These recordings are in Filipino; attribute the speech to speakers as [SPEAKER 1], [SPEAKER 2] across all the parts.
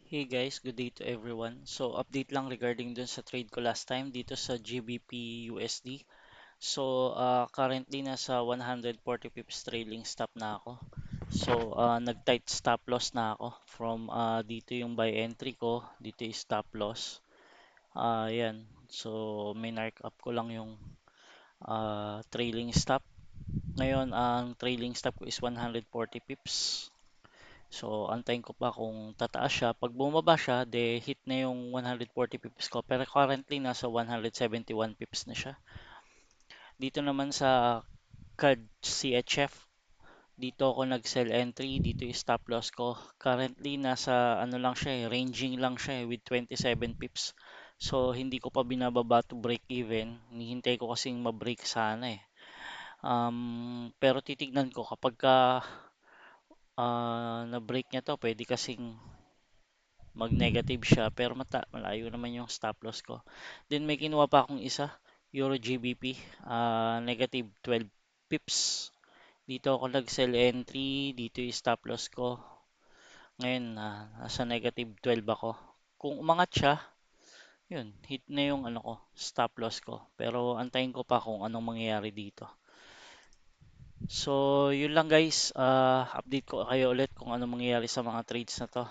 [SPEAKER 1] Hey guys, good day to everyone. So update lang regarding dun sa trade ko last time dito sa GBP USD. So currently nasa 140 pips trailing stop na ako. So nag-tight stop loss na ako from dito yung buy entry ko, dito yung stop loss. Yan. So minark up ko lang yung trailing stop. Ngayon ang trailing stop ko is 140 pips. So, antayin ko pa kung tataas siya. Pag bumaba siya, de hit na yung 140 pips ko. Pero currently, nasa 171 pips na siya. Dito naman sa CAD CHF, dito ako nag-sell entry. Dito yung stop loss ko. Currently, nasa ano lang siya ranging lang siya with 27 pips. So, hindi ko pa binababa to break even. Hinihintay ko kasing ma-break sana eh. Pero titignan ko kapag na-break niya to, pwede kasing mag-negative siya pero malayo naman yung stop loss ko. Then may kinuha pa akong isa, Euro GBP, negative 12 pips. Dito ako nag-sell entry, dito yung stop loss ko. Ngayon, nasa negative 12 ako. Kung umangat siya, yun, hit na yung ano ko, stop loss ko. Pero antayin ko pa kung anong mangyayari dito. So, yun lang guys. Update ko kayo ulit kung anong mangyayari sa mga trades na to.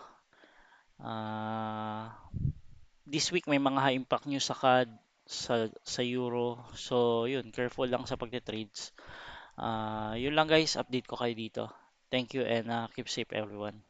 [SPEAKER 1] Ah, this week may mga high impact news sa CAD, sa Euro. So, yun, careful lang sa pagte-trades. Yun lang guys, update ko kayo dito. Thank you and keep safe everyone.